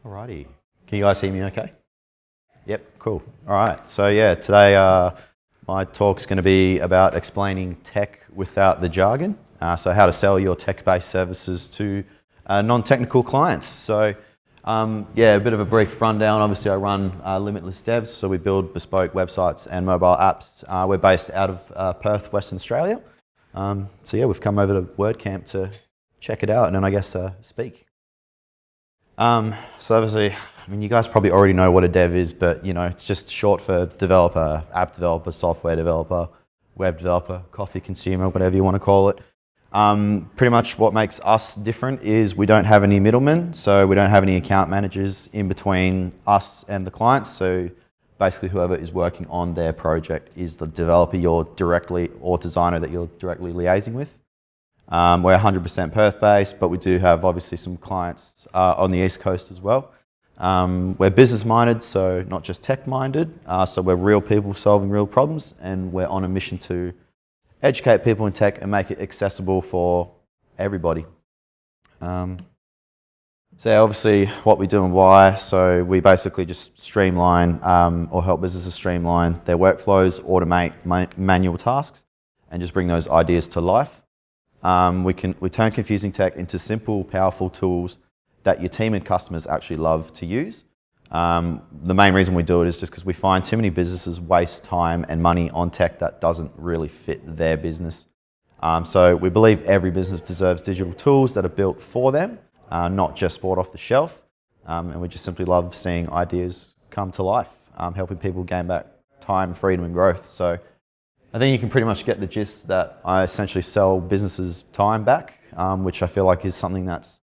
Alrighty. Can you guys hear me okay? Yep, cool. All right. So yeah, today my talk's going to be about explaining tech without the jargon. So how to sell your tech-based services to non-technical clients. So yeah, a bit of a brief rundown. Obviously, I run Limitless Devs, so we build bespoke websites and mobile apps. We're based out of Perth, Western Australia. So yeah, we've come over to WordCamp to check it out and then I guess speak. So obviously, I mean, you guys probably already know what a dev is, but you know, it's just short for developer, app developer, software developer, web developer, coffee consumer, whatever you want to call it. Pretty much what makes us different is we don't have any middlemen, so we don't have any account managers in between us and the clients. So basically whoever is working on their project is the developer you're directly, or designer that you're directly liaising with. We're 100% Perth-based, but we do have obviously some clients on the East Coast as well. We're business-minded, so not just tech-minded. So we're real people solving real problems, and we're on a mission to educate people in tech and make it accessible for everybody. So yeah, obviously what we do and why. So we basically just streamline or help businesses streamline their workflows, automate manual tasks, and just bring those ideas to life. We turn confusing tech into simple, powerful tools that your team and customers actually love to use. The main reason we do it is just because we find too many businesses waste time and money on tech that doesn't really fit their business. So we believe every business deserves digital tools that are built for them, not just bought off the shelf. And we just simply love seeing ideas come to life, helping people gain back time, freedom and growth. So I think you can pretty much get the gist that I essentially sell businesses time back, which I feel like is something that's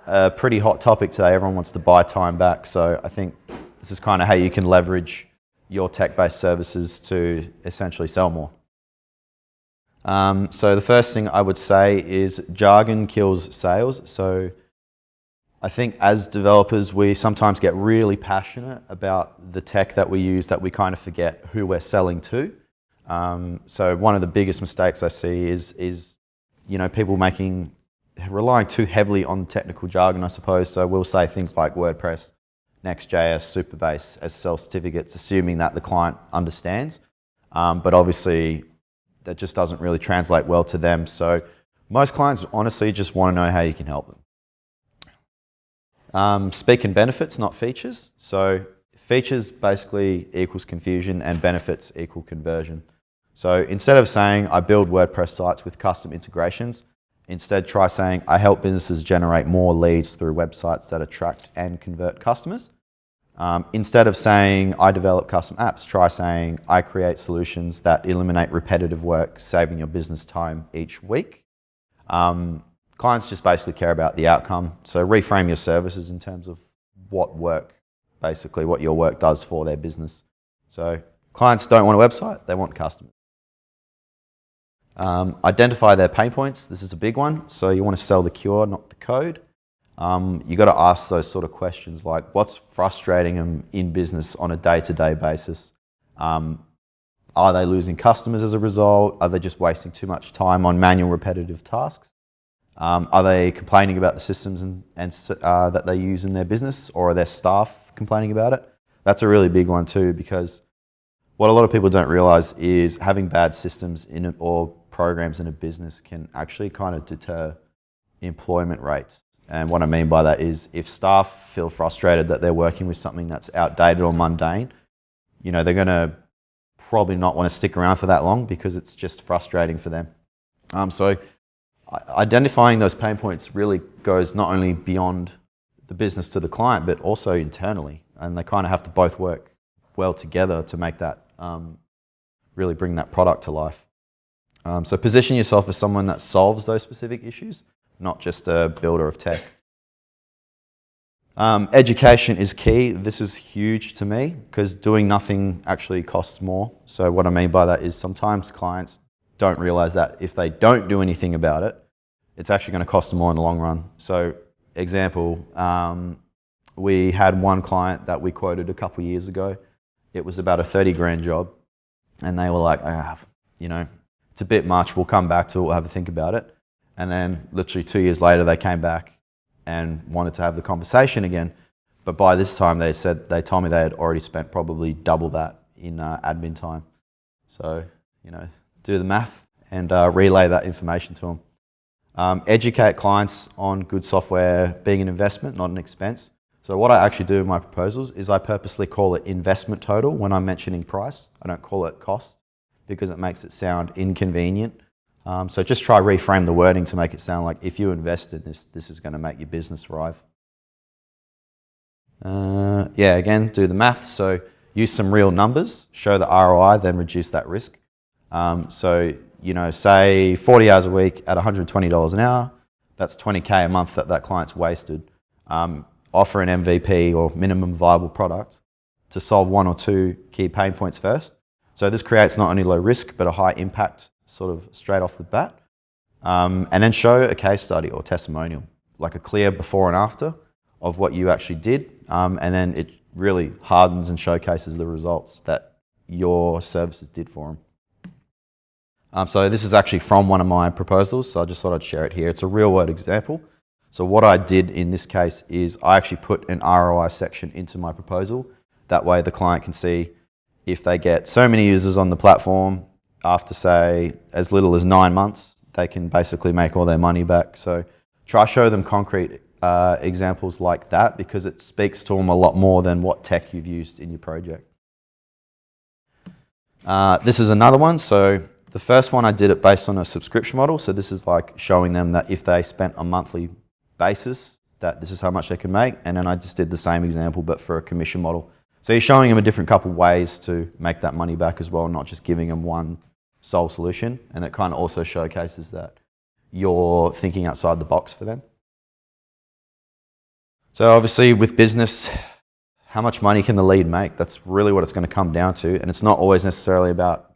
a pretty hot topic today. Everyone wants to buy time back. So I think this is kind of how you can leverage your tech-based services to essentially sell more. So the first thing I would say is jargon kills sales. So I think as developers, we sometimes get really passionate about the tech that we use that we kind of forget who we're selling to. So one of the biggest mistakes I see is you know, people relying too heavily on technical jargon, I suppose. So we'll say things like WordPress, Next.js, Supabase as self-certificates, assuming that the client understands. But obviously that just doesn't really translate well to them. So most clients honestly just want to know how you can help them. Speak in benefits, not features. So features basically equals confusion and benefits equal conversion. So instead of saying, I build WordPress sites with custom integrations, instead try saying, I help businesses generate more leads through websites that attract and convert customers. Instead of saying, I develop custom apps, try saying, I create solutions that eliminate repetitive work, saving your business time each week. Clients just basically care about the outcome. So reframe your services in terms of what your work does for their business. So clients don't want a website, they want customers. Identify their pain points. This is a big one. So you want to sell the cure, not the code. You got to ask those sort of questions like, what's frustrating them in business on a day-to-day basis? Are they losing customers as a result? Are they just wasting too much time on manual repetitive tasks? Are they complaining about the systems that they use in their business, or are their staff complaining about it? That's a really big one too, because what a lot of people don't realize is having bad systems or programs in a business can actually kind of deter employment rates. And what I mean by that is if staff feel frustrated that they're working with something that's outdated or mundane, you know, they're going to probably not want to stick around for that long because it's just frustrating for them. So identifying those pain points really goes not only beyond the business to the client, but also internally. And they kind of have to both work well together to make that, really bring that product to life. So position yourself as someone that solves those specific issues, not just a builder of tech. Education is key. This is huge to me because doing nothing actually costs more. So what I mean by that is sometimes clients don't realize that if they don't do anything about it, it's actually going to cost them more in the long run. So example, we had one client that we quoted a couple of years ago. It was about a 30 grand job. And they were like, you know, it's a bit much. We'll come back to it. We'll have a think about it. And then literally 2 years later, they came back and wanted to have the conversation again. But by this time, they told me they had already spent probably double that in admin time. So, do the math and relay that information to them. Educate clients on good software being an investment, not an expense. So what I actually do in my proposals is I purposely call it investment total when I'm mentioning price. I don't call it cost because it makes it sound inconvenient. So just try reframe the wording to make it sound like if you invest in this, this is going to make your business thrive. Again, do the math. So use some real numbers, show the ROI, then reduce that risk. Say 40 hours a week at $120 an hour, that's $20K a month that client's wasted. Offer an MVP or minimum viable product to solve one or two key pain points first. So this creates not only low risk, but a high impact sort of straight off the bat. And then show a case study or testimonial, like a clear before and after of what you actually did. And then it really hardens and showcases the results that your services did for them. So this is actually from one of my proposals, so I just thought I'd share it here. It's a real world example. So what I did in this case is I actually put an ROI section into my proposal. That way the client can see if they get so many users on the platform after, say, as little as 9 months, they can basically make all their money back. So try show them concrete examples like that because it speaks to them a lot more than what tech you've used in your project. This is another one. So the first one I did it based on a subscription model. So this is like showing them that if they spent a monthly basis, that this is how much they can make. And then I just did the same example, but for a commission model. So you're showing them a different couple ways to make that money back as well, not just giving them one sole solution. And it kind of also showcases that you're thinking outside the box for them. So obviously with business, how much money can the lead make? That's really what it's going to come down to. And it's not always necessarily about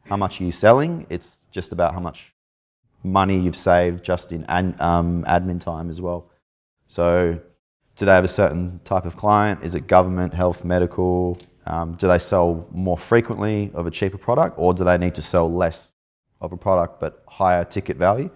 how much are you selling. It's just about how much money you've saved just in admin time as well. So do they have a certain type of client? Is it government, health, medical? Do they sell more frequently of a cheaper product, or do they need to sell less of a product but higher ticket value?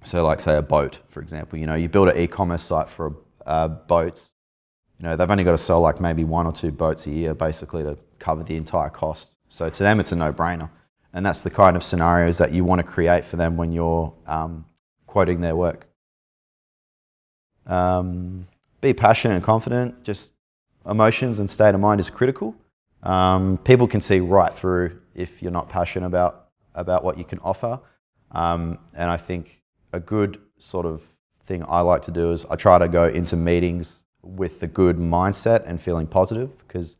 So like say a boat, for example, you build an e-commerce site for boats, they've only got to sell like maybe 1 or 2 boats a year basically to cover the entire cost. So to them it's a no-brainer. And that's the kind of scenarios that you want to create for them when you're quoting their work. Be passionate and confident. Just emotions and state of mind is critical. People can see right through if you're not passionate about what you can offer. And I think a good sort of thing I like to do is I try to go into meetings with the good mindset and feeling positive because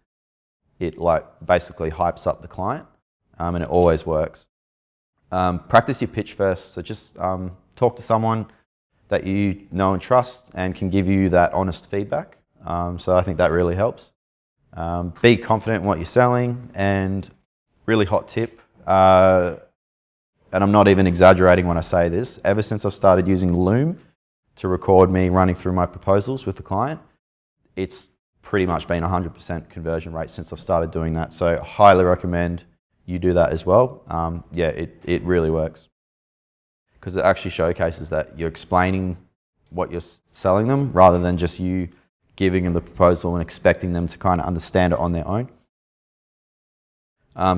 it like basically hypes up the client. And it always works. Practice your pitch first. So just talk to someone that you know and trust and can give you that honest feedback. So I think that really helps. Be confident in what you're selling, and really hot tip, and I'm not even exaggerating when I say this, ever since I've started using Loom to record me running through my proposals with the client, it's pretty much been 100% conversion rate since I've started doing that. So highly recommend you do that as well. It really works because it actually showcases that you're explaining what you're selling them rather than just you giving them the proposal and expecting them to kind of understand it on their own.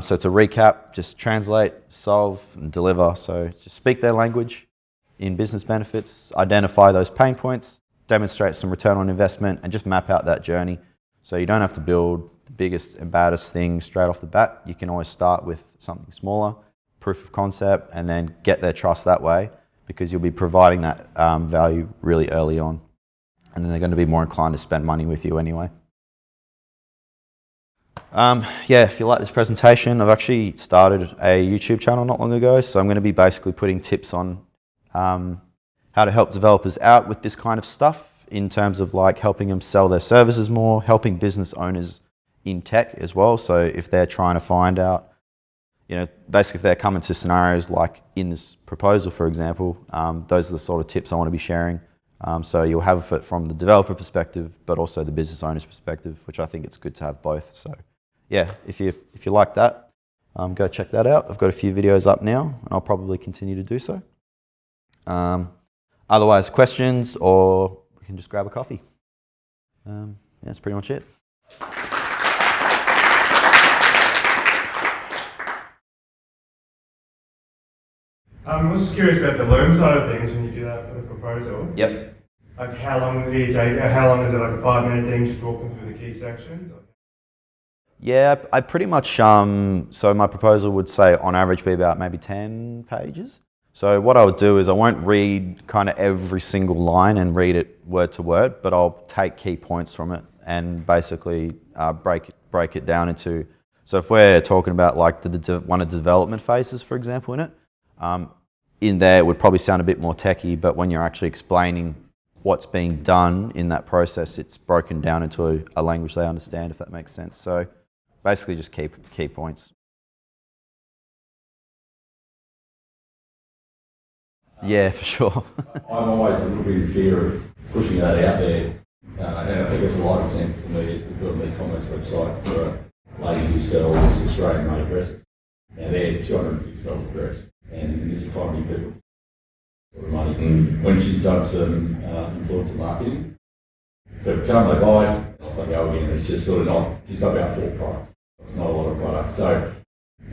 So to recap, just translate, solve, and deliver. So just speak their language in business benefits, identify those pain points, demonstrate some return on investment, and just map out that journey. So you don't have to build the biggest and baddest thing straight off the bat. You can always start with something smaller, proof of concept, and then get their trust that way because you'll be providing that value really early on. And then they're going to be more inclined to spend money with you anyway. If you like this presentation, I've actually started a YouTube channel not long ago. So I'm going to be basically putting tips on how to help developers out with this kind of stuff in terms of like helping them sell their services more, helping business owners in tech as well. So if they're trying to find out, basically if they're coming to scenarios like in this proposal, for example, those are the sort of tips I want to be sharing. So you'll have it from the developer perspective, but also the business owner's perspective, which I think it's good to have both. So yeah, if you like that, go check that out. I've got a few videos up now, and I'll probably continue to do so. Otherwise, questions, or we can just grab a coffee. Yeah, that's pretty much it. I was just curious about the loom side of things when you do that for the proposal. Yep. Like how long do you take? How long is it? Like a 5-minute thing, just walking through the key sections? Yeah, I pretty much, so my proposal would say on average be about maybe 10 pages. So what I would do is I won't read kind of every single line and read it word to word, but I'll take key points from it and basically break it down into, so if we're talking about like one of the development phases, for example, in there it would probably sound a bit more techy, but when you're actually explaining what's being done in that process, it's broken down into a language they understand, if that makes sense. So basically just key points. Yeah, for sure. I'm always a little bit in fear of pushing that out there. And I guess a live example for me is we built an e-commerce website for a lady who sells Australian-made dresses. Now they're $250 a dress, and in this economy, people sort of money. And when she's done some influencer marketing, people come, they buy, and off they go again. It's just sort of not. She's got about 4 products. It's not a lot of products. So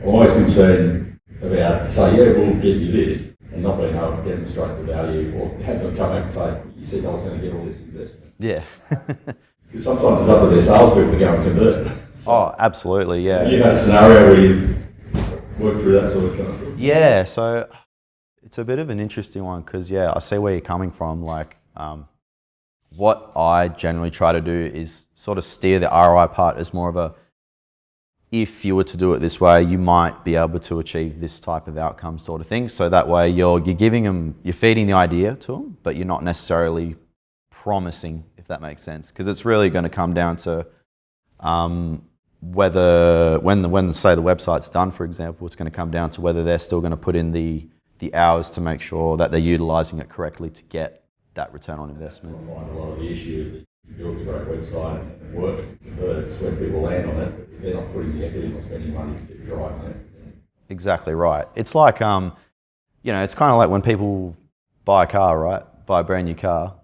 I'm always concerned about say, yeah, we'll get you this, and not being able to demonstrate the value, or have them come back and say, you said I was going to get all this investment. Yeah. Because sometimes it's up to their salespeople to go and convert. So, oh, absolutely, yeah. have you had a scenario where you work through that sort of thing? Yeah, so it's a bit of an interesting one because, yeah, I see where you're coming from. Like, what I generally try to do is sort of steer the ROI part as more of a, if you were to do it this way, you might be able to achieve this type of outcome sort of thing. So that way you're giving them, you're feeding the idea to them, but you're not necessarily promising, if that makes sense. Because it's really going to come down to whether, when say the website's done, for example, it's going to come down to whether they're still going to put in the hours to make sure that they're utilising it correctly to get that return on investment. I find a lot of the issue is that you build a great website and it works, it converts when people land on it, but if they're not putting the effort in or spending money to keep driving it. Exactly right. It's like, it's kind of like when people buy a car, right? Buy a brand new car,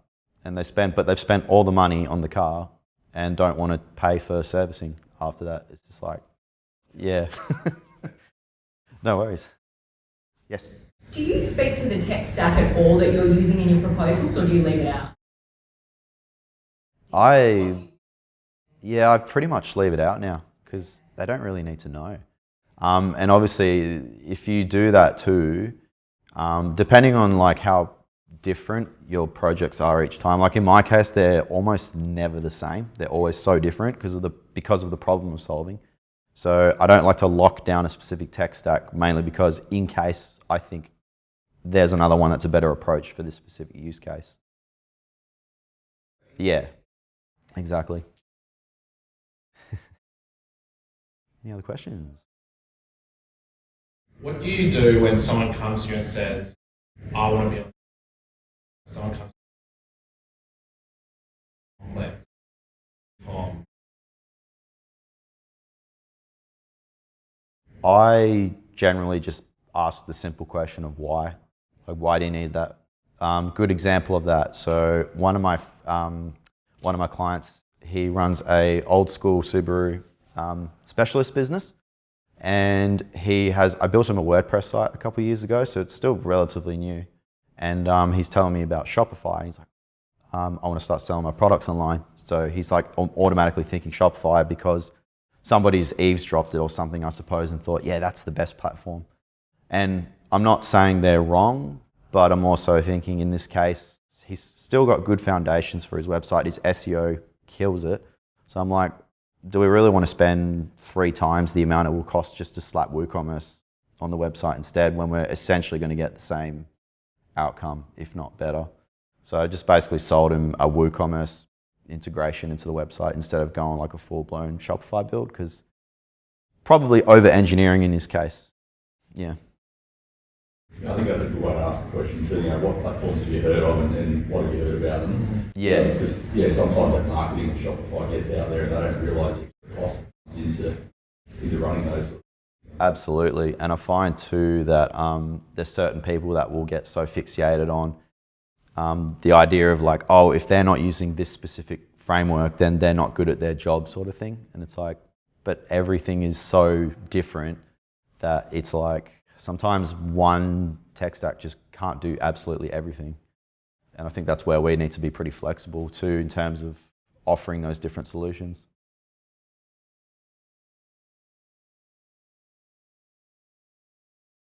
and they've spent all the money on the car and don't want to pay for servicing after that. It's just like, yeah. No worries. Yes. Do you speak to the tech stack at all that you're using in your proposals, or do you leave it out? I pretty much leave it out now because they don't really need to know. And obviously, if you do that too, depending on like how different your projects are each time. Like in my case, they're almost never the same. They're always so different because of the problem of solving. So I don't like to lock down a specific tech stack, mainly because in case I think there's another one that's a better approach for this specific use case. Yeah, exactly. Any other questions? What do you do when someone comes to you and says, I want to be on someone comes on I generally just ask the simple question of why. Like, why do you need that? Good example of that. So one of my clients, he runs a old school Subaru specialist business, and I built him a WordPress site a couple of years ago, so it's still relatively new. And he's telling me about Shopify. He's like, I want to start selling my products online. So he's like automatically thinking Shopify because somebody's eavesdropped it or something, I suppose, and thought, yeah, that's the best platform. And I'm not saying they're wrong, but I'm also thinking in this case, he's still got good foundations for his website. His SEO kills it. So I'm like, do we really want to spend 3 times the amount it will cost just to slap WooCommerce on the website instead when we're essentially going to get the same outcome, if not better? So I just basically sold him a WooCommerce integration into the website instead of going like a full-blown Shopify build, because probably over-engineering in his case. Yeah. I think that's a good way to ask the question. So, what platforms have you heard of and what have you heard about them? Yeah. Because, sometimes that marketing of Shopify gets out there and they don't realise the cost into running those. Absolutely. And I find too that there's certain people that will get so fixated on The idea of like, oh, if they're not using this specific framework, then they're not good at their job, sort of thing. And it's like, but everything is so different that it's like sometimes one tech stack just can't do absolutely everything. And I think that's where we need to be pretty flexible too, in terms of offering those different solutions.